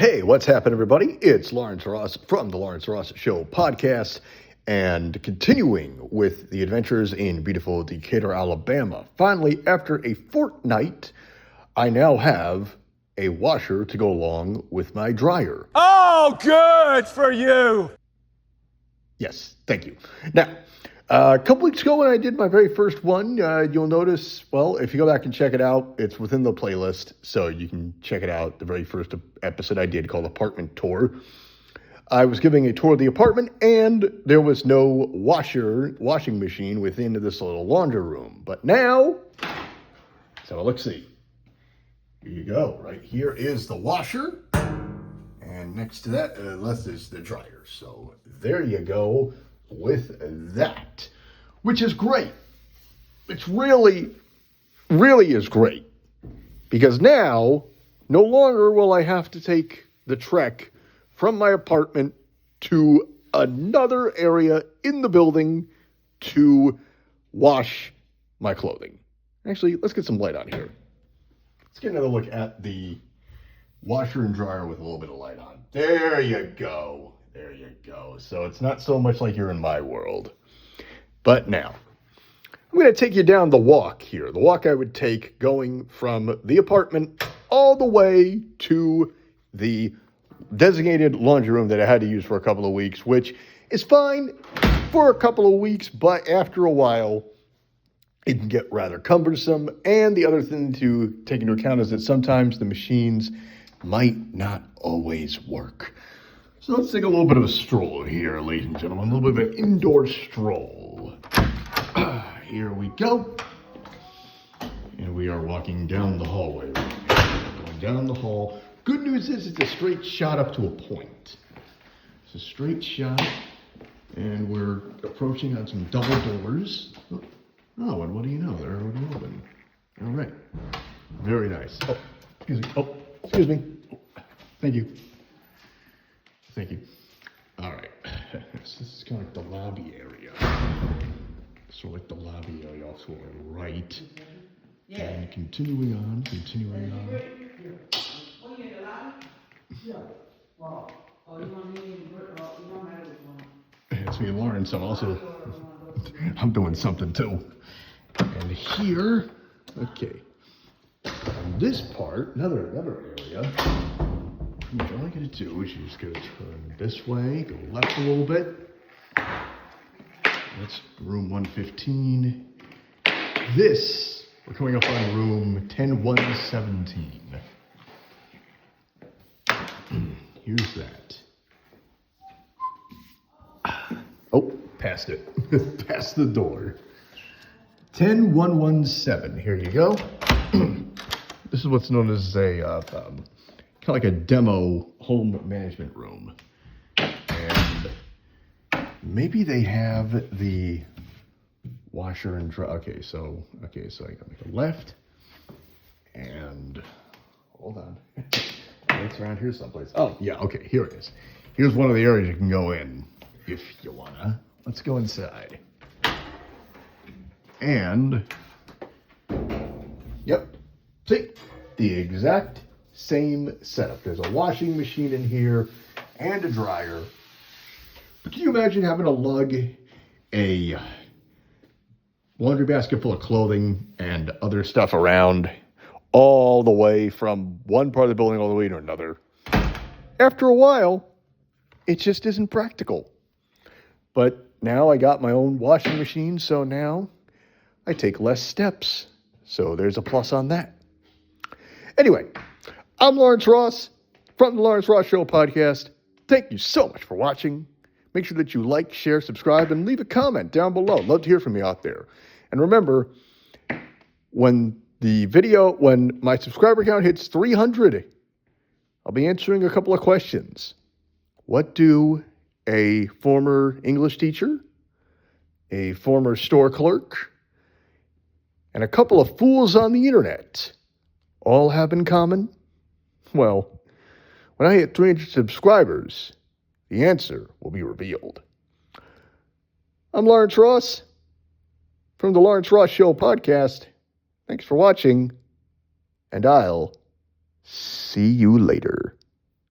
Hey, what's happening, everybody? It's Lawrence Ross from the Lawrence Ross Show podcast, and continuing with the adventures in beautiful Decatur, Alabama. Finally, after a fortnight, I now have a washer to go along with my dryer. Oh, good for you! Yes, thank you. Now, a couple weeks ago when I did my very first one, you'll notice, well, if you go back and check it out, it's within the playlist, so you can check it out. The very first episode I did called Apartment Tour. I was giving a tour of the apartment, and there was no washing machine within this little laundry room. But now, so let's see. Here you go. Right here is the washer, and next to that, left is the dryer. So there you go with that, which is great. It's really is great, because now no longer will I have to take the trek from my apartment to another area in the building to wash my clothing. Actually, let's get some light on here. Let's get another look at the washer and dryer with a little bit of light on. There you go. There you go. So it's not so much like you're in my world. But now, I'm going to take you down the walk here. The walk I would take going from the apartment all the way to the designated laundry room that I had to use for a couple of weeks, which is fine for a couple of weeks, but after a while, it can get rather cumbersome. And the other thing to take into account is that sometimes the machines might not always work. So let's take a little bit of a stroll here, ladies and gentlemen, a little bit of an indoor stroll. Here we go. And we are walking down the hallway. Going down the hall. Good news is it's a straight shot up to a point. It's a straight shot, and we're approaching on some double doors. Oh, and what do you know? They're already open. All right. Very nice. Oh, excuse me. Oh, excuse me. Oh, thank you. Thank you. All right. So this is kind of like the lobby area. So like the lobby area, also on the right. Yeah. And continuing on. Oh, you in the lobby? Yeah. Wow. Oh, you want me to work? You don't matter which one. It's me, Lawrence. I'm doing something too. And here, okay. On this part, another area. What all I gotta do is you just gotta turn this way, go left a little bit. That's room 115. This, we're coming up on room 10117. Here's that. Oh, passed it. Past the door. 10117. Here you go. This is what's known as a kind of like a demo home management room. And maybe they have the washer and dryer. Okay, so I gotta make a left. And hold on. It's around here someplace. Oh, yeah, okay, here it is. Here's one of the areas you can go in if you wanna. Let's go inside. And, yep, see, the exact same setup. There's a washing machine in here and a dryer. But can you imagine having to lug a laundry basket full of clothing and other stuff around all the way from one part of the building all the way to another? After a while, it just isn't practical. But now I got my own washing machine, so now I take less steps. So there's a plus on that. Anyway, I'm Lawrence Ross from the Lawrence Ross Show podcast. Thank you so much for watching. Make sure that you like, share, subscribe, and leave a comment down below. Love to hear from you out there. And remember, when my subscriber count hits 300, I'll be answering a couple of questions. What do a former English teacher, a former store clerk, and a couple of fools on the internet all have in common? Well, when I hit 300 subscribers, the answer will be revealed. I'm Lawrence Ross from the Lawrence Ross Show podcast. Thanks for watching, and I'll see you later.